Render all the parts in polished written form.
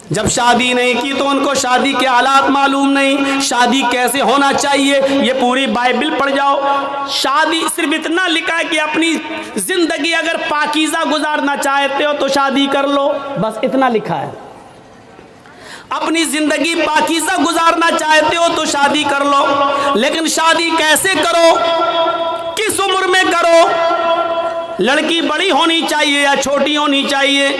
जब शादी नहीं की तो उनको शादी के हालात मालूम नहीं, शादी कैसे होना चाहिए। ये पूरी बाइबल पढ़ जाओ, शादी सिर्फ इतना लिखा है कि अपनी जिंदगी अगर पाकीज़ा गुजारना चाहते हो तो शादी कर लो, बस इतना लिखा है। अपनी जिंदगी पाकीज़ा गुजारना चाहते हो तो शादी कर लो, लेकिन शादी कैसे करो, किस उम्र में करो, लड़की बड़ी होनी चाहिए या छोटी होनी चाहिए,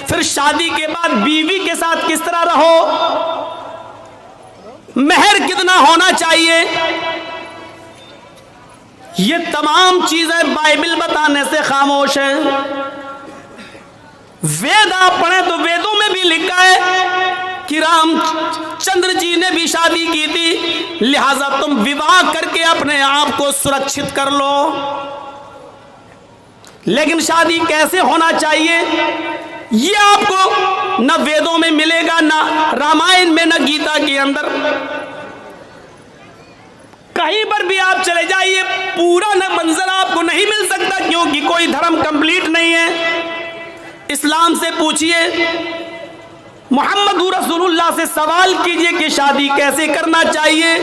फिर शादी के बाद बीवी के साथ किस तरह रहो, मेहर कितना होना चाहिए, ये तमाम चीजें बाइबल बताने से खामोश है। वेद आप पढ़े तो वेदों में भी लिखा है कि रामचंद्र जी ने भी शादी की थी, लिहाजा तुम विवाह करके अपने आप को सुरक्षित कर लो। लेकिन शादी कैसे होना चाहिए ये आपको न वेदों में मिलेगा, न रामायण में, न गीता के अंदर। कहीं पर भी आप चले जाइए पूरा न मंजर आपको नहीं मिल सकता, क्योंकि कोई धर्म कंप्लीट नहीं है। इस्लाम से पूछिए, मोहम्मद रसूलुल्लाह से सवाल कीजिए कि शादी कैसे करना चाहिए,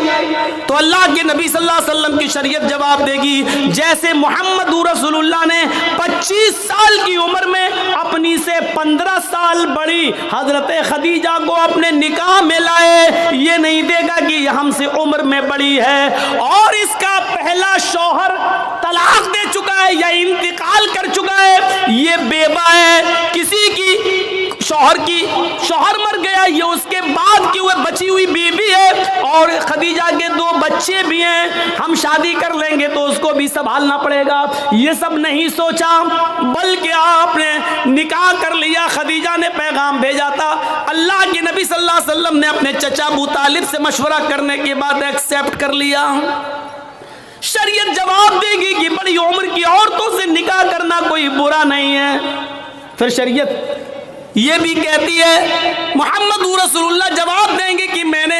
तो अल्लाह के नबी सल्लल्लाहु अलैहि वसल्लम की शरीयत जवाब देगी। जैसे मोहम्मद रसूलुल्लाह ने 25 साल की उम्र में अपनी से 15 साल बड़ी हजरत खदीजा को अपने निकाह में लाए, ये नहीं देगा कि ये हमसे उम्र में बड़ी है और इसका पहला शौहर तलाक दे चुका है या इंतकाल कर चुका है, ये बेवा है, किसी की शौहर मर गया, ये उसके बाद की वह बची हुई बीवी है और खदीजा के 2 बच्चे भी हैं, हम शादी कर लेंगे तो उसको भी संभालना पड़ेगा। ये सब नहीं सोचा, बल्कि आपने निकाह कर लिया। खदीजा ने पैगाम भेजा था, अल्लाह के नबी सल्लल्लाहु अलैहि वसल्लम ने अपने चचा अबू तालिब से मशवरा करने के बाद एक्सेप्ट कर लिया। शरीयत जवाब देगी कि बड़ी उम्र की औरतों से निकाह करना कोई बुरा नहीं है। फिर शरीयत ये भी कहती है, मोहम्मद रसूलुल्लाह जवाब देंगे कि मैंने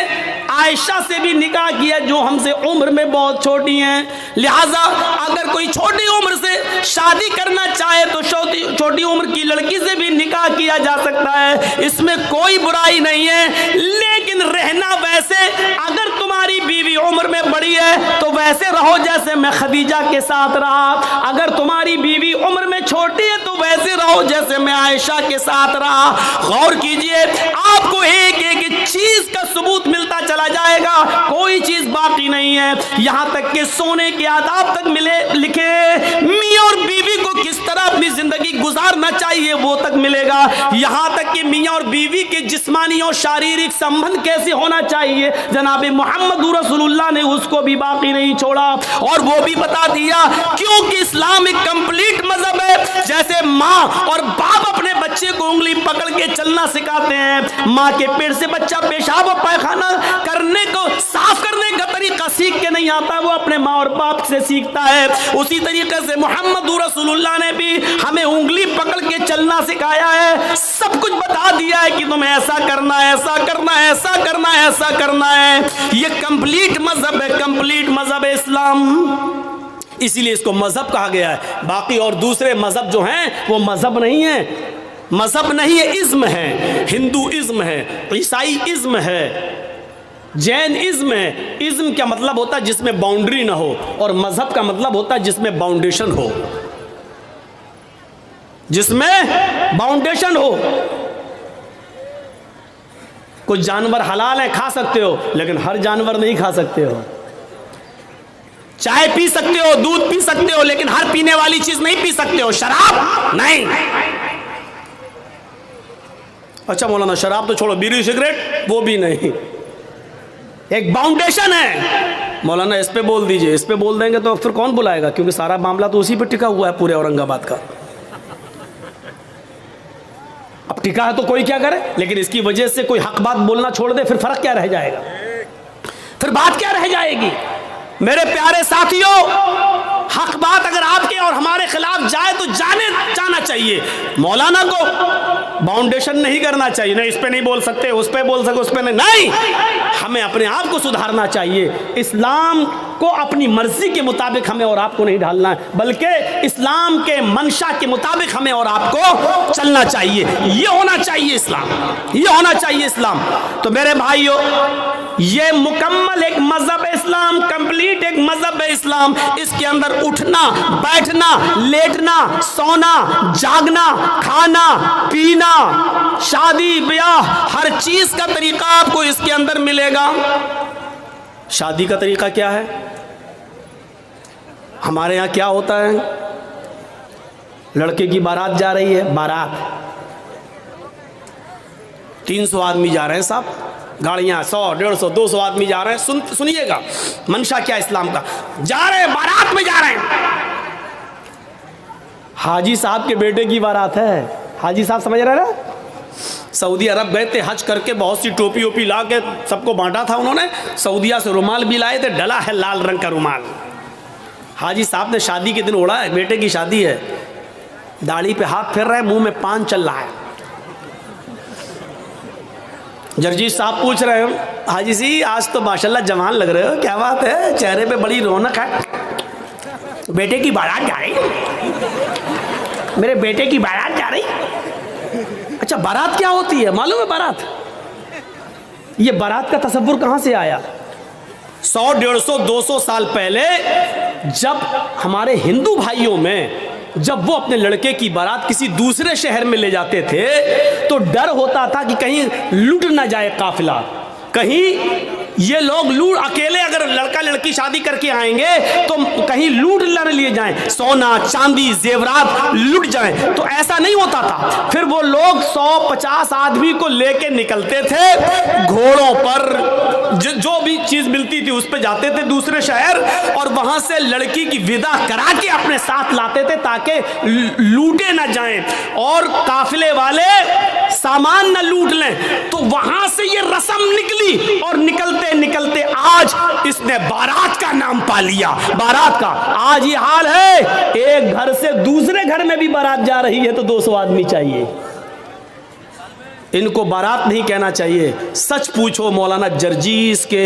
आयशा से भी निकाह किया जो हमसे उम्र में बहुत छोटी हैं, लिहाजा अगर कोई छोटी उम्र से शादी करना चाहे तो छोटी उम्र की लड़की से भी निकाह किया जा सकता है, इसमें कोई बुराई नहीं है। लेकिन रहना वैसे, अगर तुम्हारी बीवी उम्र में बड़ी है तो वैसे रहो जैसे मैं खदीजा के साथ रहा, अगर तुम्हारी बीवी उम्र में छोटी है तो वैसे रहो जैसे मैं आयशा के साथ रहा। गौर कीजिए, आपको एक एक चीज का सबूत मिलता चला जाएगा, कोई चीज बाकी नहीं है। यहां तक कि सोने के आदाब तक मिले लिखे, मियां और बीवी को किस तरह अपनी जिंदगी गुजारना चाहिए वो तक मिलेगा। यहां तक कि मियां और बीवी के जिस्मानी और शारीरिक संबंध कैसे होना चाहिए, जनाब मोहम्मद रसूलुल्लाह ने उसको भी बाकी नहीं छोड़ा और वो भी बता दिया, क्योंकि इस्लाम एक कंप्लीट मजहब है। जैसे माँ और बाप अपने बच्चे को उंगली पकड़ के चलना सिखाते हैं, माँ के पेट से बच्चा पेशाब और पैखाना करने को, साफ करने का तरीका सीख के नहीं आता, वो अपने माँ और बाप से सीखता है। उसी तरीके से मोहम्मद रसूलुल्लाह ने भी हमें उंगली पकड़ के चलना सिखाया है, सब कुछ बता दिया है कि तुम्हें ऐसा करना है, ऐसा करना है, ऐसा करना है, ऐसा करना है। ये कंप्लीट मजहब है, कंप्लीट मजहब है इस्लाम, इसीलिए इसको मजहब कहा गया है। बाकी और दूसरे मजहब जो हैं वो मजहब नहीं है, मजहब नहीं है, इज्म है। हिंदू इज्म है, ईसाई इज्म है, जैन इज्म है। इज्म का मतलब होता है जिसमें बाउंड्री ना हो, और मजहब का मतलब होता है जिसमें बाउंडेशन हो, जिसमें बाउंडेशन हो। कुछ जानवर हलाल है, खा सकते हो, लेकिन हर जानवर नहीं खा सकते हो। चाय पी सकते हो, दूध पी सकते हो, लेकिन हर पीने वाली चीज नहीं पी सकते हो। शराब नहीं। अच्छा मौलाना, शराब तो छोड़ो, बीड़ी सिगरेट वो भी नहीं, एक बाउंडेशन है। मौलाना इस पे बोल दीजिए, इस पे बोल देंगे तो फिर कौन बुलाएगा, क्योंकि सारा मामला तो उसी पे टिका हुआ है, पूरे औरंगाबाद का। अब टिका है तो कोई क्या करे, लेकिन इसकी वजह से कोई हक बात बोलना छोड़ दे, फिर फर्क क्या रह जाएगा, फिर बात क्या रह जाएगी। मेरे प्यारे साथियों, हक बात अगर आपके और हमारे खिलाफ जाए तो जाना चाहिए। मौलाना को बाउंडेशन नहीं करना चाहिए, नहीं इस पे नहीं बोल सकते, उस पे बोल सकते, उस पे नहीं, हमें अपने आप को सुधारना चाहिए। इस्लाम को अपनी मर्जी के मुताबिक हमें और आपको नहीं ढालना है, बल्कि इस्लाम के मंशा के मुताबिक हमें और आपको चलना चाहिए। ये होना चाहिए इस्लाम, ये होना चाहिए इस्लाम। तो मेरे भाइयों, ये मुकम्मल एक मजहब है इस्लाम, कंप्लीट एक मजहब है इस्लाम। इसके अंदर उठना, बैठना, लेटना, सोना, जागना, खाना, पीना, शादी ब्याह, हर चीज का तरीका आपको इसके अंदर मिलेगा। शादी का तरीका क्या है? हमारे यहाँ क्या होता है? लड़के की बारात जा रही है, बारात 300 आदमी जा रहे हैं साहब, गाड़ियां 100, 150, 200 आदमी जा रहे हैं। सुनिएगा मंशा क्या इस्लाम का, जा रहे हैं बारात में, जा रहे हैं। हाजी साहब के बेटे की बारात है। हाजी साहब समझ रहे ना, सऊदी अरब गए थे हज करके, बहुत सी टोपी ओपी ला के सबको बांटा था उन्होंने। सऊदिया से रुमाल भी लाए थे, डला है लाल रंग का रुमाल। हाजी साहब ने शादी के दिन ओढ़ा है, बेटे की शादी है, दाढ़ी पे हाथ फेर रहे हैं, मुंह में पान चल रहा है। जर्जीश साहब पूछ रहे हैं, हाजी जी आज तो माशाल्लाह जवान लग रहे हो, क्या बात है, चेहरे पे बड़ी रौनक है। बेटे की बारात जा रही, मेरे बेटे की बारात जा रही। अच्छा, बारात क्या होती है मालूम है? बारात, ये बारात का तसव्वुर कहां से आया? 100, 150, 200 साल पहले जब हमारे हिंदू भाइयों में, जब वो अपने लड़के की बारात किसी दूसरे शहर में ले जाते थे तो डर होता था कि कहीं लूट ना जाए काफिला, कहीं ये लोग लूट, अकेले अगर लड़का लड़की शादी करके आएंगे तो कहीं लूट न लिए जाएं, सोना चांदी जेवरात लूट जाएं। तो ऐसा नहीं होता था। फिर वो लोग 100-50 आदमी को लेके निकलते थे घोड़ों पर, जो भी चीज मिलती थी उस पे जाते थे दूसरे शहर, और वहां से लड़की की विदा करा के अपने साथ लाते थे ताकि लूटे ना जाएं और काफिले वाले सामान न लूट लें। तो वहां से ये रस्म निकली और निकलते निकलते आज इसने बारात का नाम पा लिया। बारात का आज ये हाल है, एक घर से दूसरे घर में भी बारात जा रही है तो 200 आदमी चाहिए। इनको बारात नहीं कहना चाहिए। सच पूछो मौलाना जर्जीस के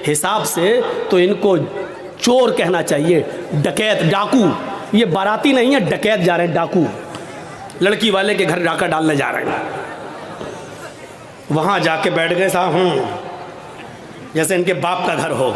हिसाब से तो इनको चोर कहना चाहिए, डकैत, डाकू। ये बाराती नहीं है, डकैत जा रहे हैं, डाकू। लड़की वाले के घर डाका डालने जा रहे हैं। वहां जाके बैठ गए साहब, जैसे इनके बाप का घर हो।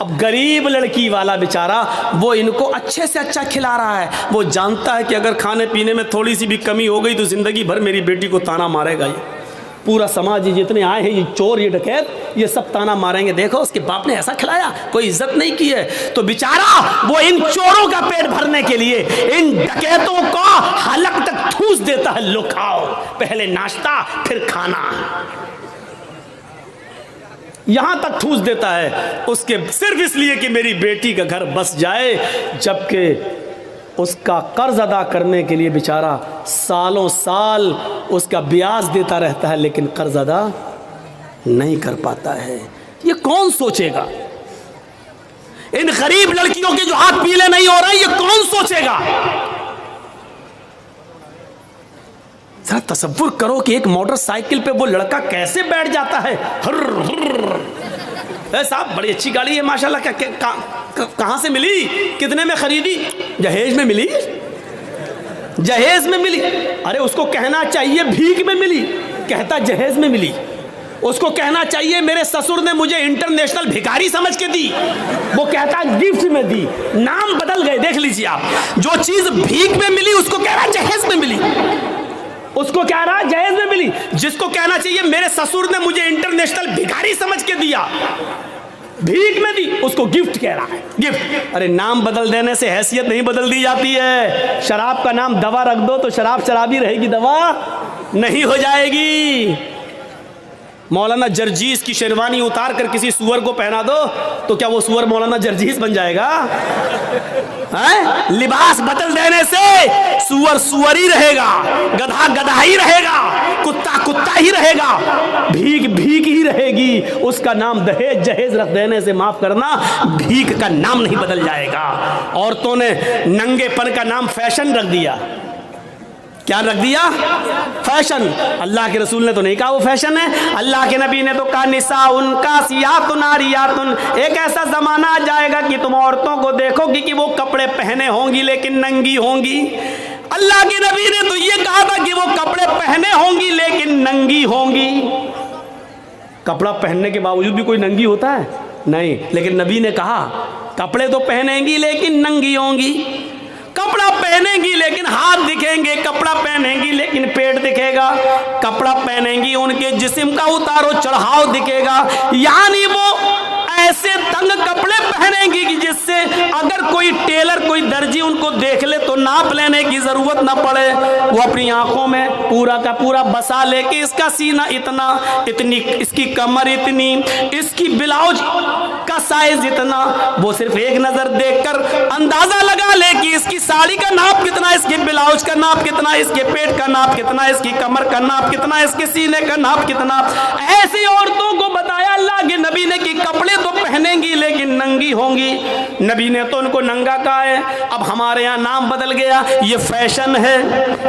अब गरीब लड़की वाला बेचारा वो इनको अच्छे से अच्छा खिला रहा है। वो जानता है कि अगर खाने पीने में थोड़ी सी भी कमी हो गई तो जिंदगी भर मेरी बेटी को ताना मारेगा। ये पूरा समाज, ये जितने आए हैं, ये चोर, ये डकैत, ये सब ताना मारेंगे, देखो उसके बाप ने ऐसा खिलाया, कोई इज्जत नहीं की है। तो बेचारा वो इन चोरों का पेट भरने के लिए इन डकैतों का हलक तक ठूस देता है, लो खाओ, पहले नाश्ता फिर खाना, यहां तक ठूस देता है उसके, सिर्फ इसलिए कि मेरी बेटी का घर बस जाए। जबकि उसका कर्ज अदा करने के लिए बेचारा सालों साल उसका ब्याज देता रहता है, लेकिन कर्ज अदा नहीं कर पाता है। ये कौन सोचेगा? इन गरीब लड़कियों के जो हाथ पीले नहीं हो रहे, ये कौन सोचेगा? जरा तसव्वुर करो कि एक मोटरसाइकिल पे वो लड़का कैसे बैठ जाता है। साहब बड़ी अच्छी गाड़ी है माशाल्लाह, कहां से मिली, कितने में खरीदी? जहेज में मिली, जहेज में मिली। अरे उसको कहना चाहिए भीख में मिली, कहता जहेज में मिली। उसको कहना चाहिए मेरे ससुर ने मुझे इंटरनेशनल भिखारी समझ के दी, वो कहता गिफ्ट में दी। नाम बदल गए, देख लीजिए आप। जो चीज भीख में मिली उसको कह रहा जहेज में मिली, उसको कह रहा जहेज में मिली। जिसको कहना चाहिए मेरे ससुर ने मुझे इंटरनेशनल भिखारी समझ के दिया, भीख में दी, उसको गिफ्ट कह रहा है, गिफ्ट। अरे नाम बदल देने से हैसियत नहीं बदल दी जाती है। शराब का नाम दवा रख दो तो शराब शराबी रहेगी, दवा नहीं हो जाएगी। मौलाना जर्जीस की शेरवानी उतार कर किसी सुअर को पहना दो तो क्या वो सुअर मौलाना जर्जीस बन जाएगा? है? लिबास बदल देने से सुअर सुअर ही रहेगा, गधा गधा ही रहेगा, कुत्ता कुत्ता ही रहेगा, भीख भीख ही रहेगी, उसका नाम दहेज जहेज रख देने से माफ करना भीख का नाम नहीं बदल जाएगा। औरतों ने नंगेपन का नाम फैशन रख दिया। क्या रख दिया? फैशन। अल्लाह के रसूल ने तो नहीं कहा वो फैशन है, अल्लाह के नबी ने तो कहा निसाउन कासियातुन आरियातुन, एक ऐसा जमाना आ जाएगा कि तुम औरतों को देखोगी कि वो कपड़े पहने होंगी लेकिन नंगी होंगी। अल्लाह के नबी ने तो ये कहा था कि वो कपड़े पहने होंगी लेकिन नंगी होंगी। कपड़ा पहनने के बावजूद भी कोई नंगी होता है? नहीं, लेकिन नबी ने कहा कपड़े तो पहनेंगी लेकिन नंगी होंगी। कपड़ा पहनेंगी लेकिन हाथ दिखेंगे, कपड़ा पहनेंगी लेकिन पेट दिखेगा, कपड़ा पहनेंगी उनके जिस्म का उतारो चढ़ाव दिखेगा। यानी वो ऐसे तंग कपड़े पहनेंगी कि जिससे अगर कोई टेलर कोई दर्जी उनको देख ले तो नाप लेने की जरूरत ना पड़े। वो अपनी आंखों में पूरा का पूरा बसा लेके इसका सीना इतना, इतनी इसकी कमर इतनी, इसकी ब्लाउज का साइज इतना, वो सिर्फ एक नजर देखकर अंदाजा लगा ले कि इसकी साड़ी का नाप कितना, इसके ब्लाउज का नाप कितना, इसके पेट का नाप कितना, इसकी कमर का नाप कितना, इसके सीने का नाप कितना। ऐसी औरतों को बताया अल्लाह के नबी ने कि कपड़े तो पहनेंगी लेकिन नंगी होंगी। नबी ने तो उनको नंगा कहा है। अब हमारे यहाँ नाम बदल गया, ये फैशन है,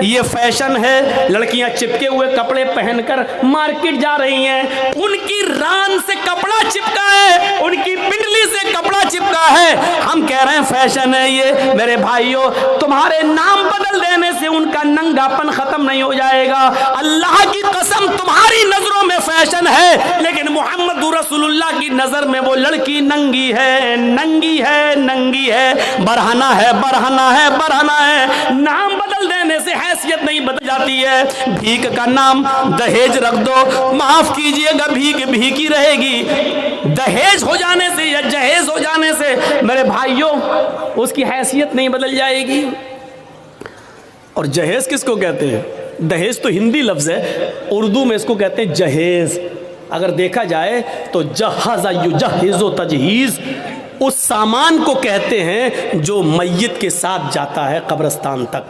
ये फैशन है। लड़कियां चिपके हुए कपड़े पहनकर मार्केट जा रही हैं, उनकी रान से कपड़ा चिपका है, उनकी पिंडली से कपड़ा चिपका है। हम कह रहे हैं फैशन है ये। मेरे भाइयों, तुम्हारे नाम बदल देने से उनका नंगापन खत्म नहीं हो जाएगा। अल्लाह की कसम, तुम्हारी नजरों में फैशन है लेकिन मोहम्मद रसूलुल्लाह की नजर में वो लड़की नंगी है, नंगी है, नंगी है, बरहना है, बरहना है, बरहना है। नाम बदल देने से हैसियत नहीं बदल जाती है। भीख का नाम दहेज रख दो, माफ कीजिएगा भीख भीख ही रहेगी। दहेज हो जाने से या जहेज हो जाने से मेरे भाइयों उसकी हैसियत नहीं बदल जाएगी। और जहेज किसको कहते हैं? दहेज तो हिंदी लफ्ज है, उर्दू में इसको कहते हैं जहेज। अगर देखा जाए तो जहाज़ा युजहिज़ु तजहीज़ उस सामान को कहते हैं जो मय्यत के साथ जाता है कब्रिस्तान तक।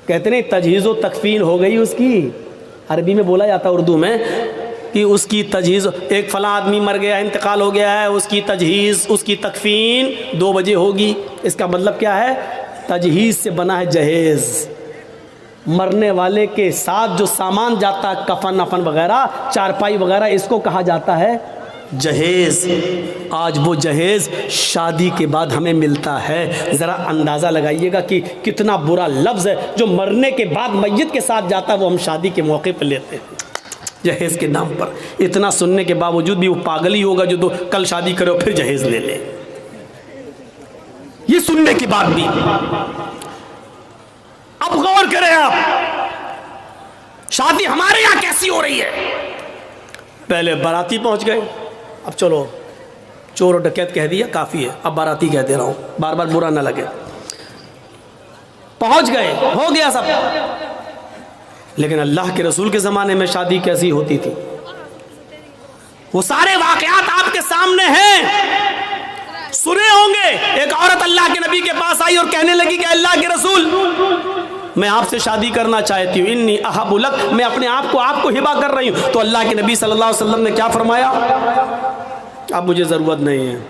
कहते नहीं तजहीज़ व तकफीन हो गई उसकी, अरबी में बोला जाता है उर्दू में कि उसकी तजहीज़, एक फला आदमी मर गया, इंतकाल हो गया है, उसकी तजहीज़ उसकी तकफीन 2 बजे होगी। इसका मतलब क्या है? तजहीज़ से बना है जहेज़। मरने वाले के साथ जो सामान जाता है, कफन अफन वगैरह, चारपाई वगैरह, इसको कहा जाता है जहेज। आज वो जहेज शादी के बाद हमें मिलता है। ज़रा अंदाज़ा लगाइएगा कि कितना बुरा लफ्ज़ है जो मरने के बाद मय्यत के साथ जाता है, वो हम शादी के मौके पर लेते हैं जहेज़ के नाम पर। इतना सुनने के बावजूद भी वो पागल ही होगा जो तो कल शादी करे और फिर जहेज़ ले ले। ये सुनने के बाद भी अब गौर करें आप, शादी हमारे यहां कैसी हो रही है। पहले बाराती पहुंच गए, अब चलो चोर और डकैत कह दिया काफी है, अब बाराती कह दे रहा हूं, बार बार बुरा ना लगे। पहुंच गए, हो गया सब। लेकिन अल्लाह के रसूल के ज़माने में शादी कैसी होती थी, वो सारे वाक़यात आपके सामने हैं, सुने होंगे। एक औरत अल्लाह के नबी के पास आई और कहने लगी कि अल्लाह के रसूल, मैं आपसे शादी करना चाहती हूँ, इन्नी अहबुलक, मैं अपने आप को आपको हिबा कर रही हूँ। तो अल्लाह के नबी सल्लल्लाहु अलैहि वसल्लम ने क्या फरमाया? अब मुझे ज़रूरत नहीं है।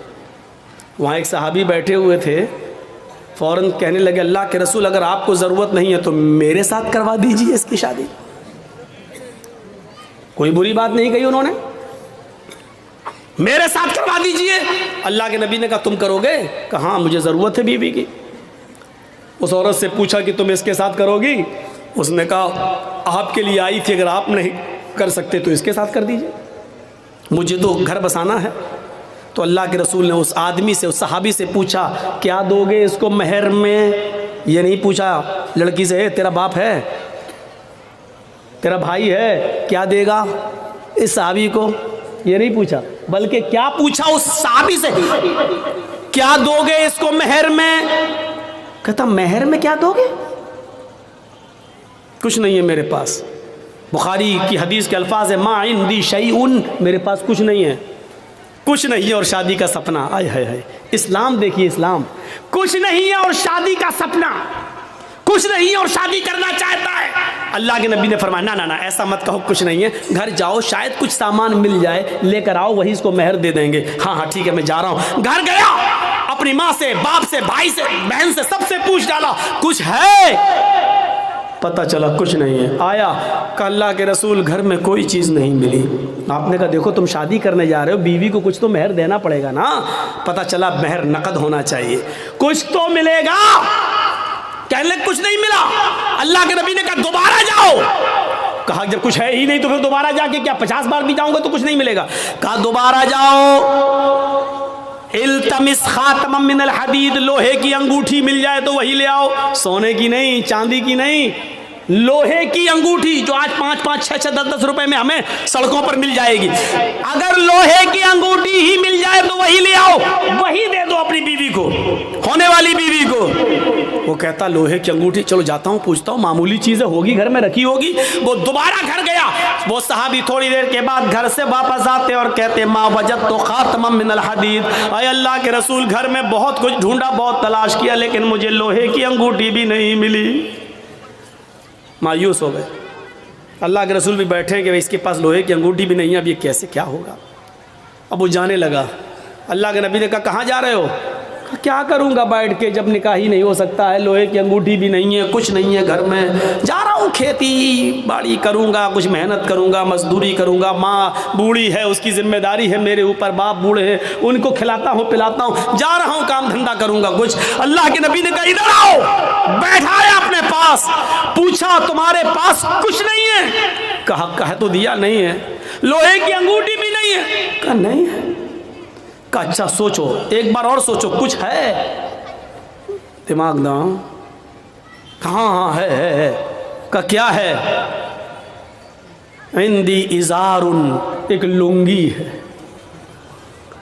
वहाँ एक सहाबी बैठे हुए थे, फ़ौरन कहने लगे अल्लाह के रसूल, अगर आपको ज़रूरत नहीं है तो मेरे साथ करवा दीजिए इसकी शादी। कोई बुरी बात नहीं कही उन्होंने, मेरे साथ करवा दीजिए। अल्लाह के नबी ने कहा तुम करोगे? कहा हाँ, मुझे ज़रूरत है बीवी की। उस औरत से पूछा कि तुम इसके साथ करोगी? उसने कहा आपके लिए आई थी, अगर आप नहीं कर सकते तो इसके साथ कर दीजिए, मुझे तो घर बसाना है। तो अल्लाह के रसूल ने उस आदमी से, उस सहाबी से पूछा क्या दोगे इसको महर में? ये नहीं पूछा लड़की से तेरा बाप है, तेरा भाई है, क्या देगा इस सहाबी को, ये नहीं पूछा, बल्कि क्या पूछा उस सहाबी से, क्या दोगे इसको महर में? कहता महर में क्या दोगे? कुछ नहीं है मेरे पास। बुखारी की हदीस के अल्फाज है मा इंदी शैउन, मेरे पास कुछ नहीं है, कुछ नहीं है और शादी का सपना। आय हाय हाय, इस्लाम देखिए, इस्लाम कुछ नहीं है और शादी का सपना, कुछ नहीं है और शादी करना चाहता है। अल्लाह के नबी ने फरमाया ना ना ना, ऐसा मत कहो, कुछ नहीं है, घर जाओ, शायद कुछ सामान मिल जाए, लेकर आओ, वही इसको मेहर दे देंगे। हाँ हाँ ठीक है, मैं जा रहा हूँ। घर गया, अपनी माँ से, बाप से, भाई से, बहन से, सबसे पूछ डाला कुछ है, पता चला कुछ नहीं है। आया कि अल्लाह के रसूल घर में कोई चीज़ नहीं मिली। आपने कहा देखो तुम शादी करने जा रहे हो, बीवी को कुछ तो मेहर देना पड़ेगा ना। पता चला मेहर नकद होना चाहिए, कुछ तो मिलेगा। कहने लगे कुछ नहीं मिला। अल्लाह के नबी ने कहा दोबारा जाओ। कहा जब कुछ है ही नहीं तो फिर दोबारा जाके क्या 50 बार भी जाऊंगा तो कुछ नहीं मिलेगा। कहा दोबारा जाओ, इल्तमिस खातमम मिनल हदीद, लोहे की अंगूठी मिल जाए तो वही ले आओ, सोने की नहीं, चांदी की नहीं, लोहे की अंगूठी जो आज 5-5, 6-6, 10-10 रुपए में हमें सड़कों पर मिल जाएगी। अगर लोहे की अंगूठी ही मिल जाए तो वही ले आओ, वही दे दो अपनी बीवी को, होने वाली बीवी को। वो कहता लोहे की अंगूठी, चलो जाता हूँ, पूछता हूँ, मामूली चीजें होगी, घर में रखी होगी। वो दोबारा घर गया। वो सहाबी थोड़ी देर के बाद घर से वापस आते और कहते माँ वजद तो खातमम मिनल हदीद, अय अल्लाह के रसूल घर में बहुत कुछ ढूंढा, बहुत तलाश किया, लेकिन मुझे लोहे की अंगूठी भी नहीं मिली। मायूस हो गए। अल्लाह के रसूल भी बैठे कि इसके पास लोहे की अंगूठी भी नहीं है, अब ये कैसे क्या होगा। अब वो जाने लगा। अल्लाह के नबी ने कहा कहाँ जा रहे हो। क्या करूँगा बैठ के, जब निकाह ही नहीं हो सकता है, लोहे की अंगूठी भी नहीं है, कुछ नहीं है घर में, जा रहा हूँ खेती बाड़ी करूँगा, कुछ मेहनत करूँगा, मजदूरी करूँगा, माँ बूढ़ी है उसकी जिम्मेदारी है मेरे ऊपर, बाप बूढ़े हैं उनको खिलाता हूँ पिलाता हूँ, जा रहा हूँ काम धंधा करूँगा कुछ। अल्लाह के नबी ने कहा इधर आओ, बैठाया अपने पास, पूछा तुम्हारे पास कुछ नहीं है। कहा तो दिया नहीं है। लोहे की अंगूठी भी नहीं है। कहा नहीं है। का अच्छा सोचो, एक बार और सोचो, कुछ है, दिमाग ना। कहाँ हाँ है। का क्या है। इंदी इजारुन, एक लुंगी है,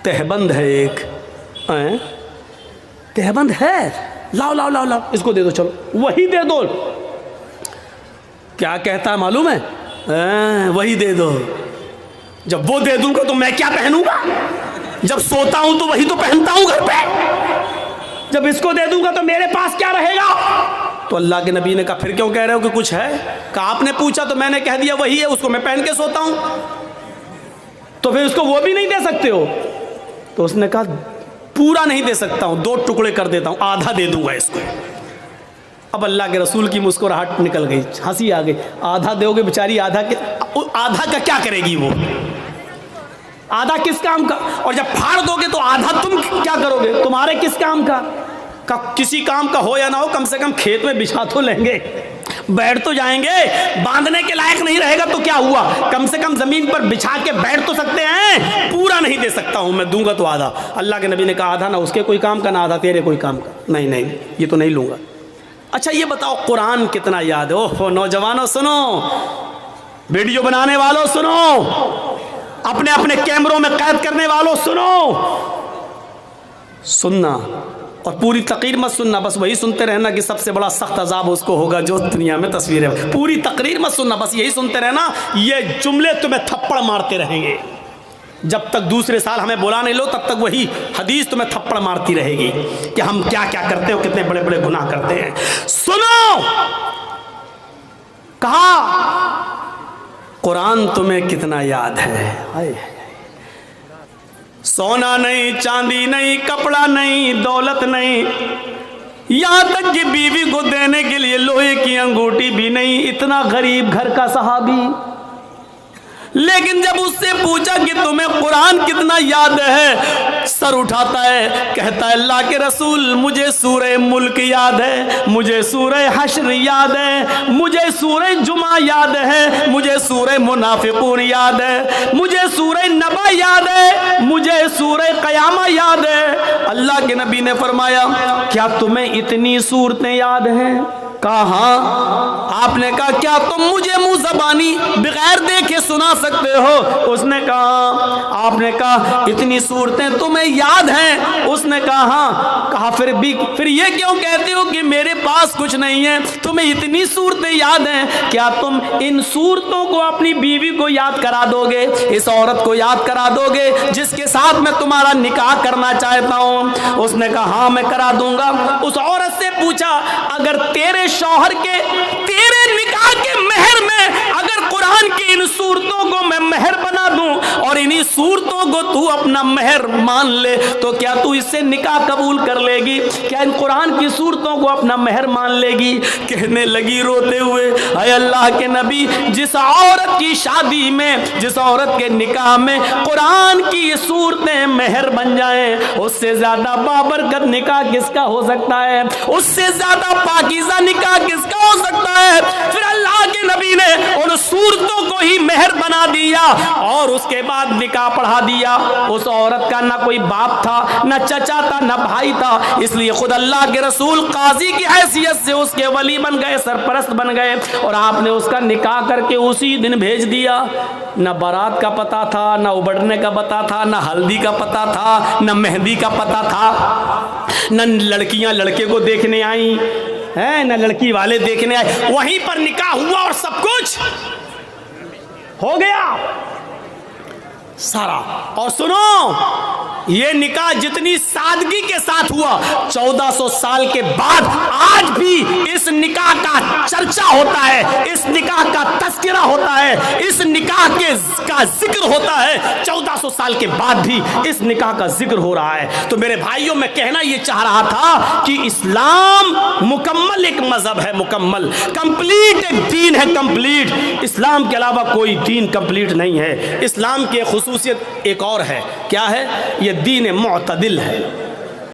तहबंद है, एक तहबंद है, लाओ लाओ लाओ लाओ, इसको दे दो, चलो वही दे दो। क्या कहता है मालूम है, वही दे दो। जब वो दे दूंगा तो मैं क्या पहनूंगा, जब सोता हूं तो वही तो पहनता हूं घर पे, जब इसको दे दूंगा तो मेरे पास क्या रहेगा। तो अल्लाह के नबी ने कहा फिर क्यों कह रहे हो कि कुछ है। कहा आपने पूछा तो मैंने कह दिया वही है, उसको मैं पहन के सोता हूं, तो फिर उसको वो भी नहीं दे सकते हो। तो उसने कहा पूरा नहीं दे सकता हूं, 2 टुकड़े कर देता हूं, आधा दे दूंगा इसको। अब अल्लाह के रसूल की मुस्कुराहट निकल गई, हंसी आ गई। आधा दोगे बेचारी, आधा का क्या करेगी वो, आधा किस काम का। और जब फाड़ दोगे तो आधा तुम क्या करोगे, तुम्हारे किस काम का। किसी काम का हो या ना हो, कम से कम खेत में बिछा तो लेंगे, बैठ तो जाएंगे। बांधने के लायक नहीं रहेगा तो क्या हुआ, कम से कम जमीन पर बिछा के बैठ तो सकते हैं। पूरा नहीं दे सकता हूं मैं, दूंगा तो आधा। अल्लाह के नबी ने कहा आधा ना उसके कोई काम का, ना आधा तेरे कोई काम का। नहीं नहीं, ये तो नहीं लूंगा। अच्छा ये बताओ कुरान कितना याद है। ओहो नौजवानों सुनो, वीडियो बनाने वालों सुनो, अपने अपने कैमरों में कैद करने वालों सुनो, सुनना और पूरी तकरीर मत सुनना, बस वही सुनते रहना कि सबसे बड़ा सख्त अजाब उसको होगा जो दुनिया में तस्वीर है। पूरी तकरीर मत सुनना, बस यही सुनते रहना। ये जुमले तुम्हें थप्पड़ मारते रहेंगे जब तक दूसरे साल हमें बुला नहीं लो, तब तक वही हदीस तुम्हें थप्पड़ मारती रहेगी कि हम क्या क्या करते हो, कितने बड़े बड़े गुनाह करते हैं। सुनो, कहा कुरान तुम्हें कितना याद है। सोना नहीं, चांदी नहीं, कपड़ा नहीं, दौलत नहीं, यहां तक कि बीवी को देने के लिए लोहे की अंगूठी भी नहीं। इतना गरीब घर का सहाबी, लेकिन जब उससे पूछा कि तुम्हें कुरान कितना याद है, सर उठाता है, कहता है अल्लाह के रसूल मुझे सूरह मुल्क याद है, मुझे सूरह हश्र याद है, मुझे सूरह जुमा याद है, मुझे सूरह मुनाफिकून याद है, मुझे सूरह नबा याद है, मुझे सूरह कयामा याद है। अल्लाह के नबी ने फरमाया क्या तुम्हें इतनी सूरतें याद हैं। कहा हाँ। आपने कहा क्या तुम मुझे मुंह ज़बानी बगैर देखे सुना सकते हो। उसने कहा। आपने कहा इतनी सूरतें तुम्हें याद हैं। उसने कहा हाँ। कहा फिर ये क्यों कहते हो कि मेरे पास कुछ नहीं है, तुम्हें इतनी सूरतें याद हैं, क्या तुम इन सूरतों को अपनी बीवी को याद करा दोगे, इस औरत को याद करा दोगे जिसके साथ मैं तुम्हारा निकाह करना चाहता हूँ। उसने कहा हाँ मैं करा दूंगा। उस औरत से पूछा अगर तेरे तेरे शौहर के, तेरे निकाह के मेहर में अगर कुरान की इन सूरतों को मैं मेहर बना दूं और इन्हीं सूरतों को तू अपना मेहर मान ले, तो क्या तू इससे निकाह कबूल कर लेगी? क्या इन कुरान की सूरतों को अपना मेहर मान लेगी? कहने लगी रोते हुए, अय अल्लाह के नबी, जिस औरत की शादी में, जिस औरत के निकाह में कुरान की सूरतें मेहर बन जाएं, उससे ज्यादा बाबरकत निकाह किसका हो सकता है? उससे ज्यादा पाकीज़ा निकाह किसका हो सकता है? फिर अल्लाह के नबी ने उन सूरतों को ही मेहर बना दिया और उसके बाद निकाह पढ़ा दिया। उस औरत का ना कोई बाप था, ना चचा था, ना भाई था, इसलिए खुद अल्लाह के रसूल काजी की हैसियत से उसके वली बन गए, सरपरस्त बन गए और आपने उसका निकाह करके उसी दिन भेज दिया। ना बारात का पता था, ना उबड़ने का पता था, ना हल्दी का पता था, ना मेहंदी का पता था, ना लड़कियां लड़के को देखने आई हैं, ना लड़की वाले देखने आए, वहीं पर निकाह हुआ और सब कुछ हो गया सारा। और सुनो, ये निकाह जितनी सादगी के साथ हुआ, 1400 साल के बाद आज भी इस निकाह का चर्चा होता है, इस निकाह का तस्करा होता है, इस निकाह का जिक्र होता है। 1400 साल के बाद भी इस निकाह का जिक्र हो रहा है। तो मेरे भाइयों, मैं कहना ये चाह रहा था कि इस्लाम मुकम्मल एक मजहब है, मुकम्मल कंप्लीट एक दीन है, कंप्लीट। इस्लाम के अलावा कोई दीन कंप्लीट नहीं है। इस्लाम की खुसूसियत एक और है, क्या है? ये दीन मुअतदिल है।